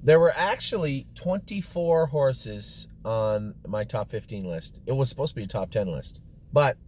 There were actually 24 horses on my top 15 list. It was supposed to be a top 10 list. But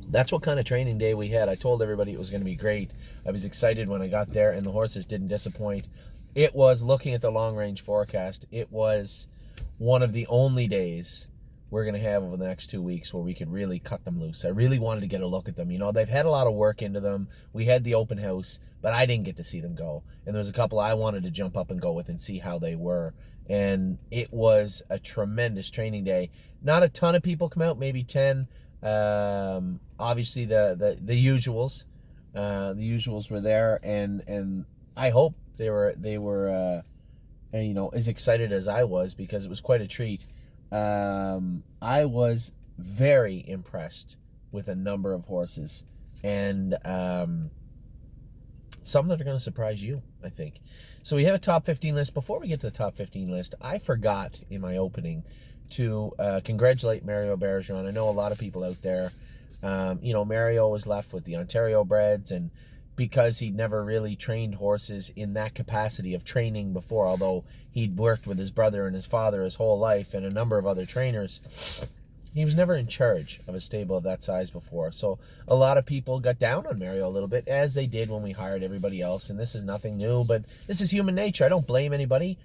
that's what kind of training day we had. I told everybody it was going to be great. I was excited when I got there, and the horses didn't disappoint. It was, looking at the long-range forecast, it was one of the only days we're going to have over the next 2 weeks where we could really cut them loose. I really wanted to get a look at them. You know, they've had a lot of work into them. We had the open house, but I didn't get to see them go. And there's a couple I wanted to jump up and go with and see how they were. And it was a tremendous training day. Not a ton of people come out, maybe 10. Obviously the usuals, the usuals were there, and I hope they were you know, as excited as I was, because it was quite a treat. I was very impressed with a number of horses, and some that are going to surprise you, I think. So we have a top 15 list. Before we get to the top 15 list, I forgot in my opening to congratulate Mario Bergeron. I know a lot of people out there, you know, Mario was left with the Ontario breds, and because he'd never really trained horses in that capacity of training before, although he'd worked with his brother and his father his whole life and a number of other trainers, he was never in charge of a stable of that size before. So a lot of people got down on Mario a little bit, as they did when we hired everybody else, and this is nothing new, but this is human nature. I don't blame anybody.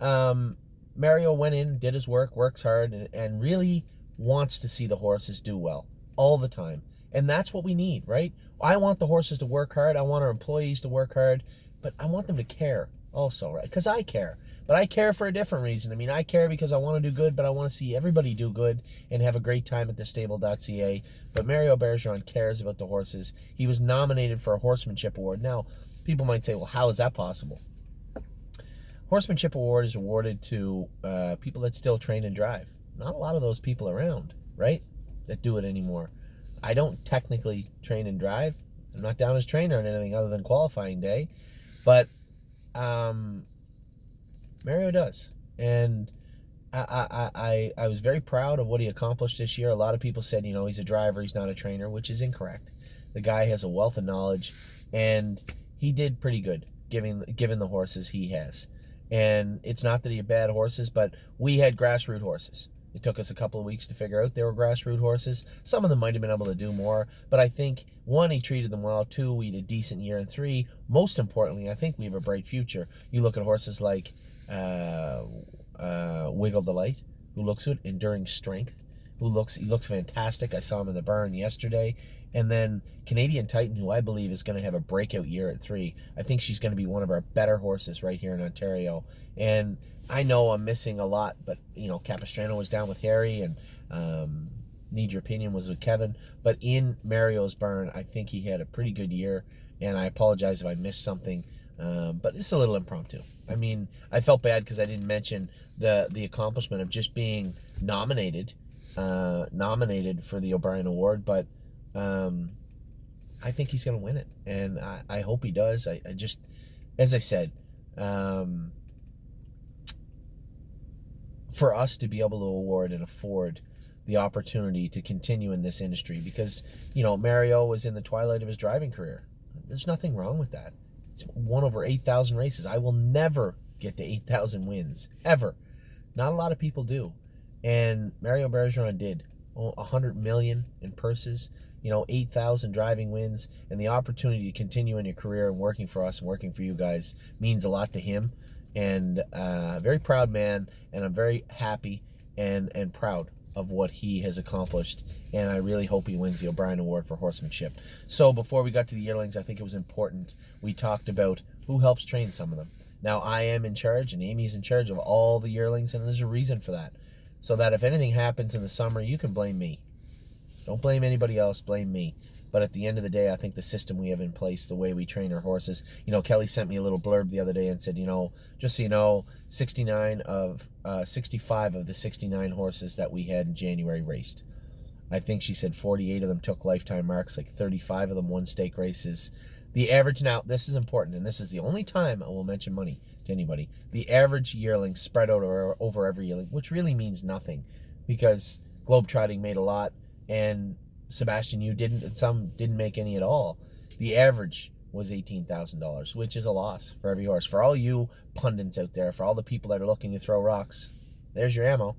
Mario went in, did his work, works hard, and really wants to see the horses do well all the time. And that's what we need, right? I want the horses to work hard. I want our employees to work hard, but I want them to care also, right? Because I care. But I care for a different reason. I mean, I care because I want to do good, but I want to see everybody do good and have a great time at thestable.ca. But Mario Bergeron cares about the horses. He was nominated for a Horsemanship Award. Now, people might say, well, how is that possible? Horsemanship Award is awarded to people that still train and drive. Not a lot of those people around, right, that do it anymore. I don't technically train and drive. I'm not down as trainer on anything other than qualifying day. But Mario does. And I was very proud of what he accomplished this year. A lot of people said, you know, he's a driver, he's not a trainer, which is incorrect. The guy has a wealth of knowledge, and he did pretty good given the horses he has. And it's not that he had bad horses, but we had grassroots horses. It took us a couple of weeks to figure out they were grassroots horses. Some of them might have been able to do more, but I think, one, he treated them well. Two, we had a decent year. And three, most importantly, I think we have a bright future. You look at horses like Wiggle Delight, who looks good, Enduring Strength, he looks fantastic. I saw him in the barn yesterday. And then Canadian Titan, who I believe is going to have a breakout year at 3. I think she's going to be one of our better horses right here in Ontario. And I know I'm missing a lot, but, you know, Capistrano was down with Harry, and Need Your Opinion was with Kevin. But in Mario's barn, I think he had a pretty good year, and I apologize if I missed something. But it's a little impromptu. I mean, I felt bad because I didn't mention the accomplishment of just being nominated for the O'Brien Award, but I think he's going to win it, and I hope he does. I just, as I said, for us to be able to award and afford the opportunity to continue in this industry, because, you know, Mario was in the twilight of his driving career. There's nothing wrong with that. He's won over 8,000 races. I will never get to 8,000 wins, ever. Not a lot of people do. And Mario Bergeron did. 100 million in purses, you know, 8,000 driving wins, and the opportunity to continue in your career and working for us and working for you guys means a lot to him. And very proud man, and I'm very happy and proud of what he has accomplished, and I really hope he wins the O'Brien Award for horsemanship. So before we got to the yearlings, I think it was important we talked about who helps train some of them. Now, I am in charge, and Amy's in charge of all the yearlings, and there's a reason for that. So that if anything happens in the summer, you can blame me. Don't blame anybody else, blame me. But at the end of the day, I think the system we have in place, the way we train our horses, you know, Kelly sent me a little blurb the other day and said, you know, just so you know, 65 of the 69 horses that we had in January raced. I think she said 48 of them took lifetime marks, like 35 of them won stake races. The average, now, this is important, and this is the only time I will mention money to anybody. The average yearling spread out over every yearling, which really means nothing, because Globetrotting made a lot, and Sebastian, you didn't, and some didn't make any at all. The average was $18,000, which is a loss for every horse. For all you pundits out there, for all the people that are looking to throw rocks, there's your ammo.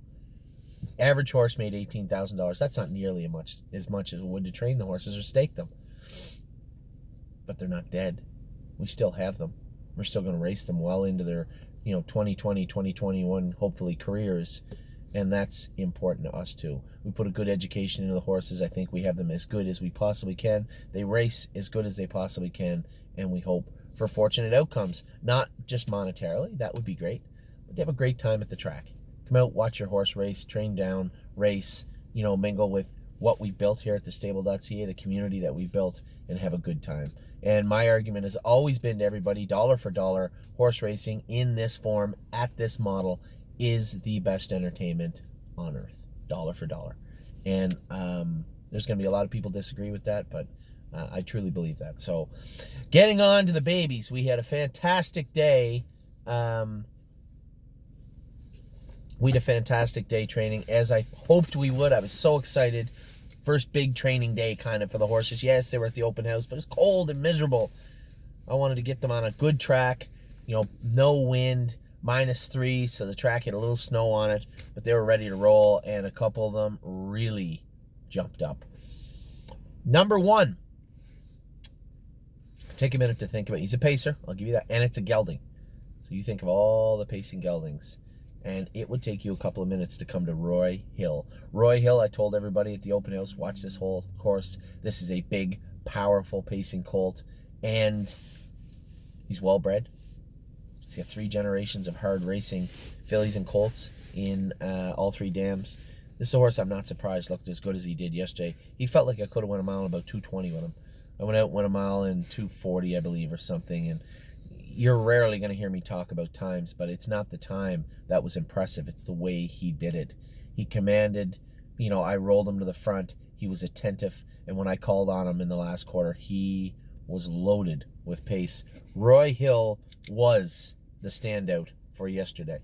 Average horse made $18,000. That's not nearly as much as it would to train the horses or stake them. But they're not dead. We still have them. We're still going to race them well into their 2020, 2021, hopefully, careers. And that's important to us too. We put a good education into the horses. I think we have them as good as we possibly can. They race as good as they possibly can, and we hope for fortunate outcomes. Not just monetarily, that would be great, but they have a great time at the track. Come out, watch your horse race, train down, race, mingle with what we built here at the stable.ca, the community that we built, and have a good time. And my argument has always been to everybody, dollar for dollar, horse racing in this form, at this model, is the best entertainment on earth, dollar for dollar. And there's going to be a lot of people disagree with that, but I truly believe that. So getting on to the babies, we had a fantastic day. We had a fantastic day training, as I hoped we would. I was so excited. First big training day kind of for the horses. Yes, they were at the open house, but it was cold and miserable. I wanted to get them on a good track, no wind, -3, so the track had a little snow on it, but they were ready to roll, and a couple of them really jumped up. Number 1, take a minute to think about it. He's a pacer, I'll give you that, and it's a gelding. So you think of all the pacing geldings, and it would take you a couple of minutes to come to Roy Hill. Roy Hill, I told everybody at the open house, watch this whole course. This is a big, powerful pacing colt, and he's well-bred. He's got 3 generations of hard racing fillies and colts in all 3 dams. This is a horse I'm not surprised looked as good as he did yesterday. He felt like I could have went a mile in about 2:20 with him. I went a mile in 2:40, I believe, or something. And you're rarely going to hear me talk about times, but it's not the time that was impressive. It's the way he did it. He commanded, I rolled him to the front. He was attentive. And when I called on him in the last quarter, he was loaded with pace. Roy Hill was the standout for yesterday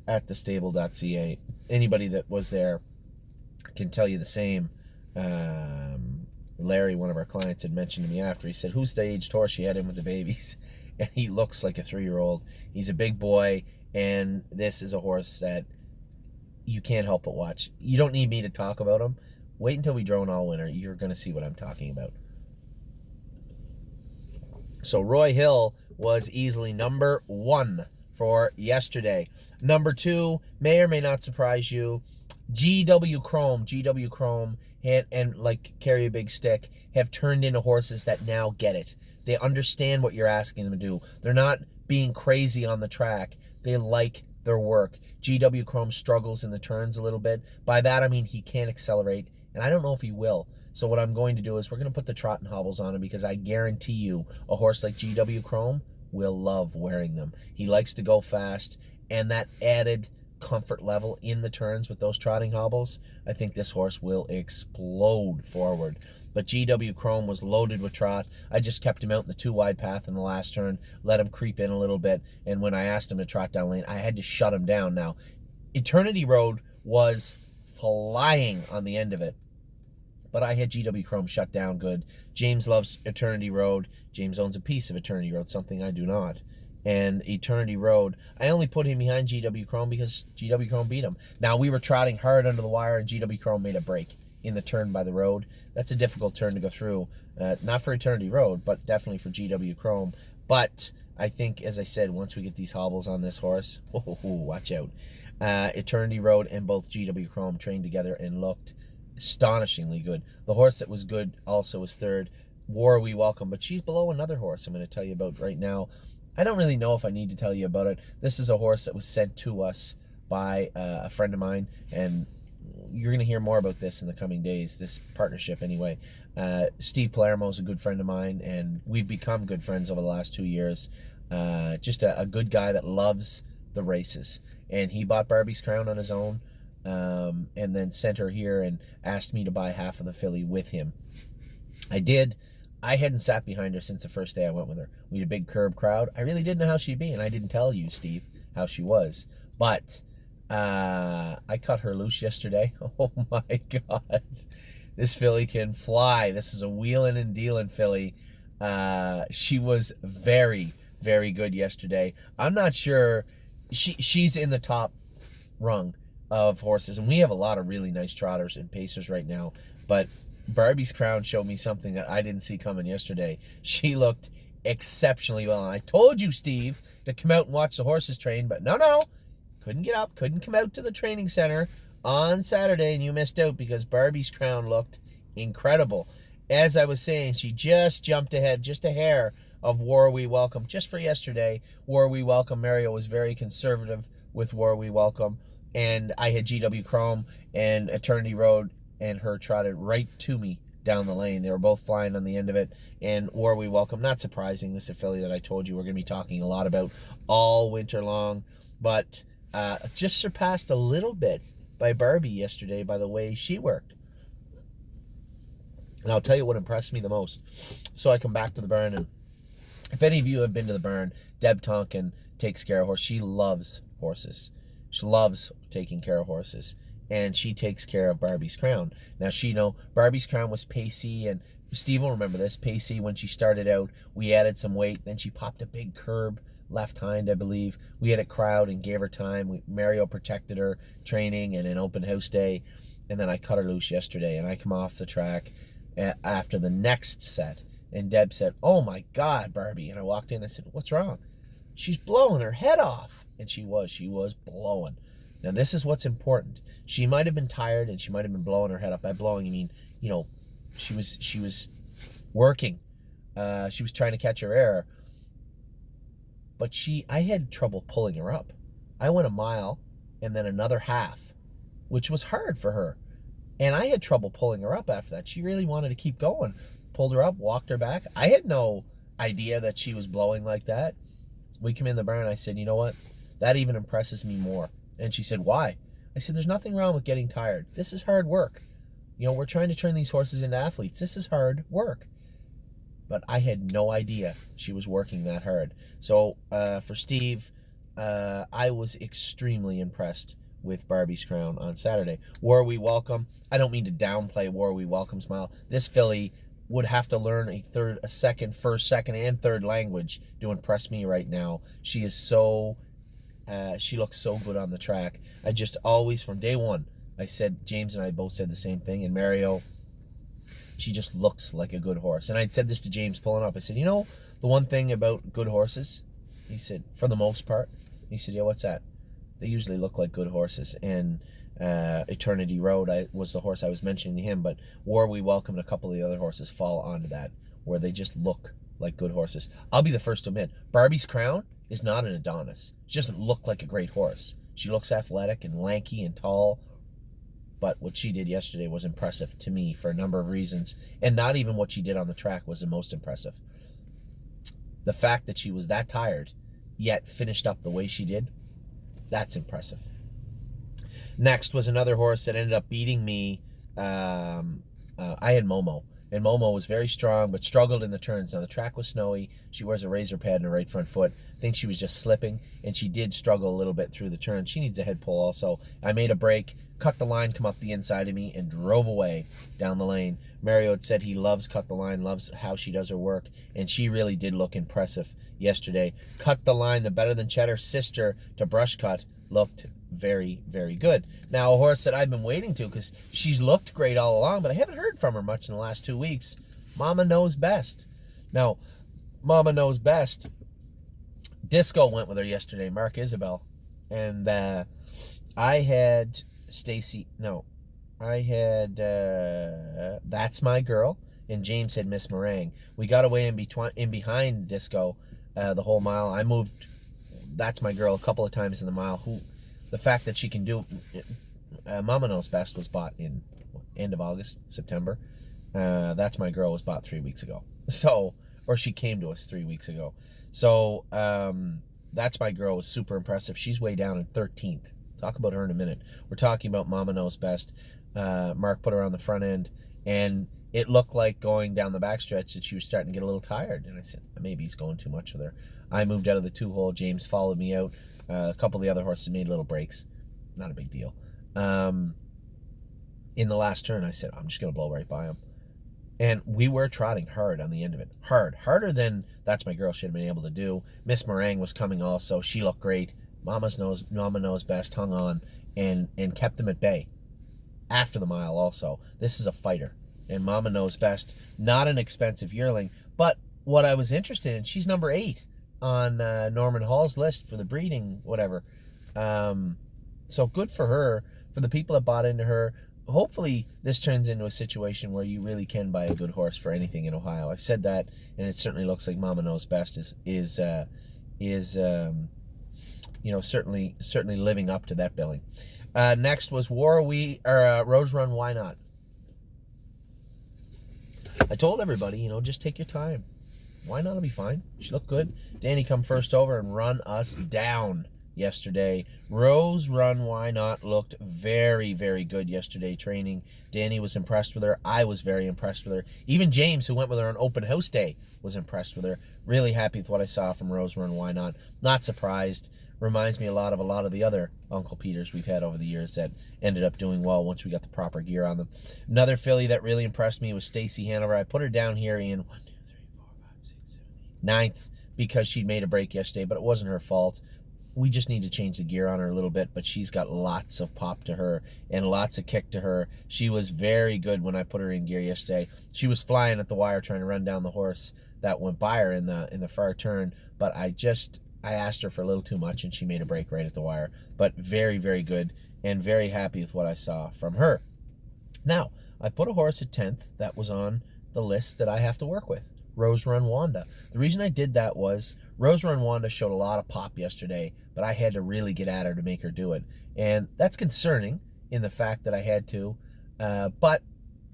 at the stable.ca. Anybody that was there can tell you the same. Larry, one of our clients, had mentioned to me after. He said, "Who's the aged horse you had in with the babies?" And he looks like a 3-year-old. He's a big boy, and this is a horse that you can't help but watch. You don't need me to talk about him. Wait until we drone all winter. You're going to see what I'm talking about. So Roy Hill was easily number 1 for yesterday. Number 2 may or may not surprise you. GW Chrome, and like Carry a Big Stick, have turned into horses that now get it. They understand what you're asking them to do. They're not being crazy on the track. They like their work. GW Chrome struggles in the turns a little bit. By that I mean he can't accelerate, and I don't know if he will. So what I'm going to do is we're going to put the trot and hobbles on him, because I guarantee you a horse like GW Chrome will love wearing them. He likes to go fast, and that added comfort level in the turns with those trotting hobbles, I think this horse will explode forward. But GW Chrome was loaded with trot. I just kept him out in the 2-wide path in the last turn, let him creep in a little bit, and when I asked him to trot down lane, I had to shut him down. Now, Eternity Road was flying on the end of it, but I had GW Chrome shut down good. James loves Eternity Road. James owns a piece of Eternity Road, something I do not. And Eternity Road, I only put him behind GW Chrome because GW Chrome beat him. Now, we were trotting hard under the wire, and GW Chrome made a break in the turn by the road. That's a difficult turn to go through. Not for Eternity Road, but definitely for GW Chrome. But I think, as I said, once we get these hobbles on this horse, watch out. Eternity Road and both GW Chrome trained together and looked astonishingly good. The horse that was good also was 3rd, War We Welcome, but she's below another horse I'm going to tell you about right now. I don't really know if I need to tell you about it. This is a horse that was sent to us by a friend of mine, and you're going to hear more about this in the coming days, this partnership anyway. Steve Palermo is a good friend of mine, and we've become good friends over the last 2 years. Just a good guy that loves the races. And he bought Barbie's Crown on his own, and then sent her here and asked me to buy half of the filly with him. I did. I hadn't sat behind her since the first day I went with her. We had a big curb crowd. I really didn't know how she'd be, and I didn't tell you, Steve, how she was. But I cut her loose yesterday. Oh my God. This filly can fly. This is a wheeling and dealing filly. She was very, very good yesterday. I'm not sure. She's in the top rung of horses, and we have a lot of really nice trotters and pacers right now. But Barbie's Crown showed me something that I didn't see coming yesterday. She looked exceptionally well. And I told you, Steve, to come out and watch the horses train, but no, couldn't get up, couldn't come out to the training center on Saturday, and you missed out because Barbie's Crown looked incredible. As I was saying, she just jumped ahead, just a hair of War We Welcome. Just for yesterday, War We Welcome, Mario was very conservative with War We Welcome, and I had GW Chrome and Eternity Road and her trotted right to me down the lane. They were both flying on the end of it, and War We Welcome, not surprising, this affiliate that I told you we're going to be talking a lot about all winter long, but just surpassed a little bit by Barbie yesterday by the way she worked. And I'll tell you what impressed me the most. So I come back to the barn, and if any of you have been to the barn, Deb Tonkin takes care of horses. She loves horses. She loves taking care of horses. And she takes care of Barbie's Crown. Now, Barbie's Crown was pacey, and Steve will remember this, pacey when she started out. We added some weight. Then she popped a big curb left hind, I believe. We had it crowd and gave her time. Mario protected her training and an open house day. And then I cut her loose yesterday, and I come off the track after the next set, and Deb said, "Oh my God, Barbie." And I walked in and I said, "What's wrong?" "She's blowing her head off." And she was blowing. Now this is what's important. She might have been tired and she might have been blowing her head up. By blowing, you mean, she was working. She was trying to catch her air. But I had trouble pulling her up. I went a mile and then another half, which was hard for her. And I had trouble pulling her up after that. She really wanted to keep going. Pulled her up, walked her back. I had no idea that she was blowing like that. We come in the barn and I said, "You know what? That even impresses me more." And she said, "Why?" I said, "There's nothing wrong with getting tired. This is hard work. We're trying to turn these horses into athletes. This is hard work." But I had no idea she was working that hard. So for Steve, I was extremely impressed with Barbie's Crown on Saturday. War We Welcome. I don't mean to downplay War We Welcome, Smile. This filly would have to learn first, second, and third language to impress me right now. She is she looks so good on the track. I just always, from day one, James and I both said the same thing, and Mario, she just looks like a good horse. And I'd said this to James pulling up. I said, the one thing about good horses? He said, for the most part. He said, "Yeah, what's that?" They usually look like good horses. And Eternity Road was the horse I was mentioning to him, but War We Welcome and a couple of the other horses fall onto that, where they just look like good horses. I'll be the first to admit, Barbie's Crown is not an Adonis. She doesn't look like a great horse. She looks athletic and lanky and tall, but what she did yesterday was impressive to me for a number of reasons, and not even what she did on the track was the most impressive. The fact that she was that tired, yet finished up the way she did, that's impressive. Next was another horse that ended up beating me. I had Momo. And Momo was very strong, but struggled in the turns. Now, the track was snowy. She wears a razor pad in her right front foot. I think she was just slipping, and she did struggle a little bit through the turn. She needs a head pull also. I made a break, cut the line, come up the inside of me, and drove away down the lane. Mario had said he loves Cut the Line, loves how she does her work, and she really did look impressive yesterday. Cut the Line, the Better Than Cheddar sister to Brush Cut, looked very, very good. Now, a horse that I've been waiting to, because she's looked great all along, but I haven't heard from her much in the last 2 weeks. Mama Knows Best. Now, Mama Knows Best, Disco went with her yesterday, Mark Isabel, and I had That's My Girl, and James had Miss Meringue. We got away in behind Disco the whole mile. I moved That's My Girl a couple of times in the mile. The fact that she can do Mama Knows Best was bought in end of August, September. That's My Girl was bought 3 weeks ago. Or she came to us 3 weeks ago. So That's My Girl was super impressive. She's way down in 13th. Talk about her in a minute. We're talking about Mama Knows Best. Mark put her on the front end, and it looked like going down the backstretch that she was starting to get a little tired. And I said, maybe he's going too much with her. I moved out of the 2-hole. James followed me out. A couple of the other horses made little breaks. Not a big deal. In the last turn, I said, I'm just going to blow right by him. And we were trotting hard on the end of it. Harder than That's My Girl should have been able to do. Miss Meringue was coming also. She looked great. Mama Knows Best hung on and kept them at bay. After the mile also. This is a fighter. And Mama Knows Best, not an expensive yearling. But what I was interested in, she's number 8 on Norman Hall's list for the breeding, whatever. So good for her, for the people that bought into her. Hopefully this turns into a situation where you really can buy a good horse for anything in Ohio. I've said that, and it certainly looks like Mama Knows Best is certainly living up to that billing. Next was Rose Run Why Not. I told everybody, just take your time. Why not? It'll be fine. She looked good. Danny come first over and run us down yesterday. Rose Run Why Not looked very, very good yesterday training. Danny was impressed with her. I was very impressed with her. Even James, who went with her on open house day, was impressed with her. Really happy with what I saw from Rose Run Why Not. Not surprised. Reminds me a lot of the other Uncle Peters we've had over the years that ended up doing well once we got the proper gear on them. Another filly that really impressed me was Stacy Hanover. I put her down here in 9th because she'd made a break yesterday, but it wasn't her fault. We just need to change the gear on her a little bit, but she's got lots of pop to her and lots of kick to her. She was very good when I put her in gear yesterday. She was flying at the wire trying to run down the horse that went by her in the far turn, but I asked her for a little too much and she made a break right at the wire. But very, very good and very happy with what I saw from her. Now, I put a horse at 10th that was on the list that I have to work with. Rose Run Wanda. The reason I did that was Rose Run Wanda showed a lot of pop yesterday, but I had to really get at her to make her do it. And that's concerning in the fact that I had to. But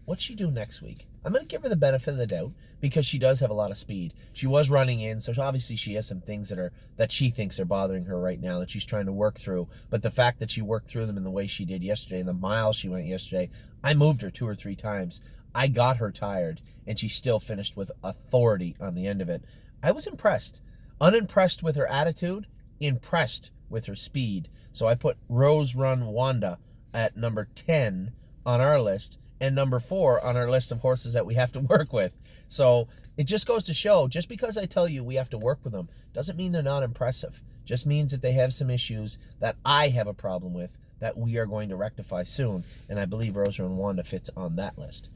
what's she do next week? I'm going to give her the benefit of the doubt because she does have a lot of speed. She was running in, so obviously she has some things that she thinks are bothering her right now that she's trying to work through. But the fact that she worked through them in the way she did yesterday, and the miles she went yesterday, I moved her 2 or 3 times. I got her tired, and she still finished with authority on the end of it. I was impressed. Unimpressed with her attitude, impressed with her speed. So I put Rose Run Wanda at number 10 on our list and number 4 on our list of horses that we have to work with. So it just goes to show, just because I tell you we have to work with them doesn't mean they're not impressive. Just means that they have some issues that I have a problem with that we are going to rectify soon, and I believe Rose Run Wanda fits on that list.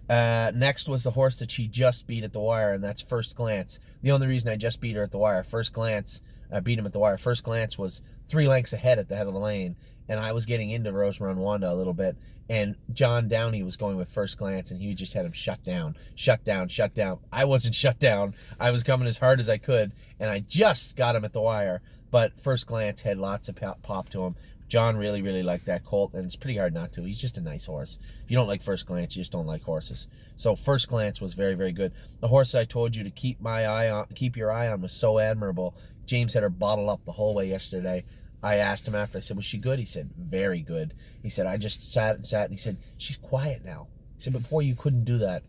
Next was the horse that she just beat at the wire, and that's First Glance. The only reason I just beat her at the wire, beat him at the wire. First Glance was 3 lengths ahead at the head of the lane, and I was getting into Rose Run Wanda a little bit, and John Downey was going with First Glance, and he just had him shut down. I wasn't shut down. I was coming as hard as I could, and I just got him at the wire, but First Glance had lots of pop to him. John really, really liked that colt, and it's pretty hard not to. He's just a nice horse. If you don't like First Glance, you just don't like horses. So First Glance was very, very good. The horse I told you to keep your eye on was So Admirable. James had her bottled up the whole way yesterday. I asked him after, I said, was she good? He said, very good. He said, I just sat, and he said, she's quiet now. He said, before you couldn't do that.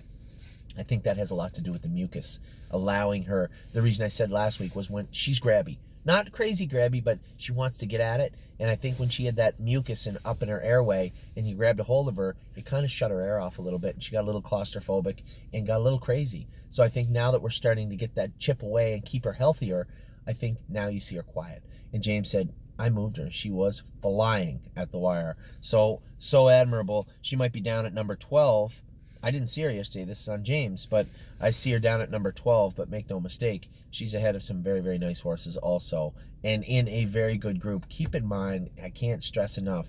I think that has a lot to do with the mucus, allowing her. The reason I said last week was when she's grabby. Not crazy grabby, but she wants to get at it. And I think when she had that mucus up in her airway and you grabbed a hold of her, it kind of shut her air off a little bit. And she got a little claustrophobic and got a little crazy. So I think now that we're starting to get that chip away and keep her healthier, I think now you see her quiet. And James said, I moved her. She was flying at the wire. So Admirable. She might be down at number 12. I didn't see her yesterday. This is on James, but I see her down at number 12. But make no mistake, she's ahead of some very, very nice horses also, and in a very good group. Keep in mind, I can't stress enough,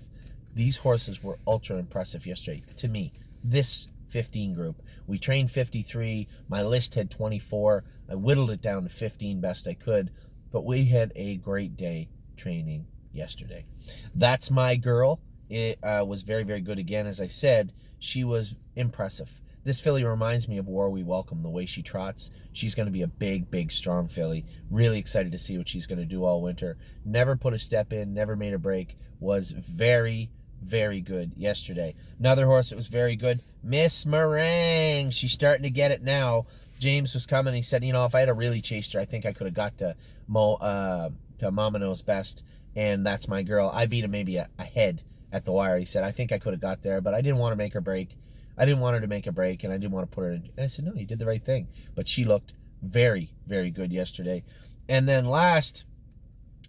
these horses were ultra impressive yesterday to me. This 15 group. We trained 53. My list had 24. I whittled it down to 15 best I could, but we had a great day training yesterday. That's My Girl. It was very, very good again. As I said, she was impressive. This filly reminds me of War We Welcome, the way she trots. She's going to be a big, big, strong filly. Really excited to see what she's going to do all winter. Never put a step in, never made a break. Was very, very good yesterday. Another horse that was very good, Miss Meringue. She's starting to get it now. James was coming. He said, if I had really chased her, I think I could have got to Mama Knows Best, and That's My Girl. I beat him maybe a head at the wire. He said, I think I could have got there, but I didn't want to make her break. I didn't want her to make a break, and I didn't want to put her in. And I said, no, you did the right thing. But she looked very, very good yesterday. And then last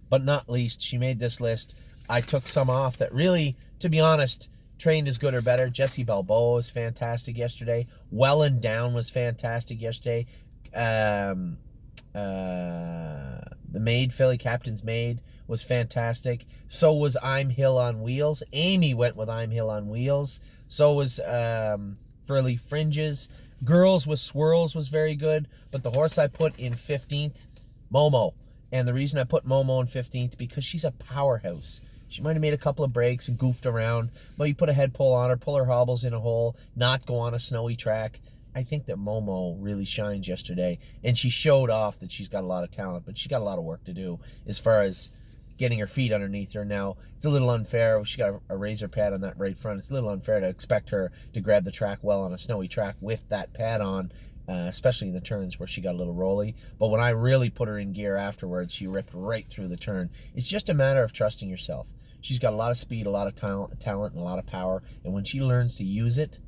but not least, she made this list. I took some off that really, to be honest, trained as good or better. Jessie Balboa was fantastic yesterday. Welland Down was fantastic yesterday. The maid, Philly Captain's Maid, was fantastic. So was I'm Hill on Wheels. Amy went with I'm Hill on Wheels. So was Furley Fringes. Girls with Swirls was very good. But the horse I put in 15th, Momo. And the reason I put Momo in 15th, because she's a powerhouse. She might have made a couple of breaks and goofed around, but you put a head pull on her, pull her hobbles in a hole, not go on a snowy track. I think that Momo really shined yesterday, and she showed off that she's got a lot of talent, but she got a lot of work to do as far as getting her feet underneath her. Now, it's a little unfair. She got a razor pad on that right front. It's a little unfair to expect her to grab the track well on a snowy track with that pad on, especially in the turns where she got a little rolly. But when I really put her in gear afterwards, she ripped right through the turn. It's just a matter of trusting yourself. She's got a lot of speed, a lot of talent, and a lot of power, and when she learns to use it,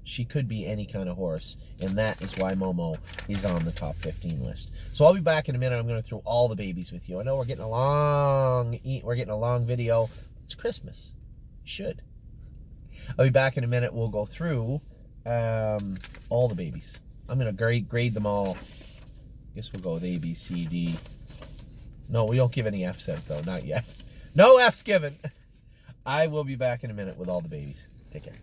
she could be any kind of horse, and that is why Momo is on the top 15 list. So I'll be back in a minute. I'm going to throw all the babies with you. I know we're getting a long video. It's Christmas. You should. I'll be back in a minute. We'll go through all the babies. I'm going to grade them all. Guess we'll go with A, B, C, D. No, we don't give any Fs out, though. Not yet. No Fs given. I will be back in a minute with all the babies. Take care.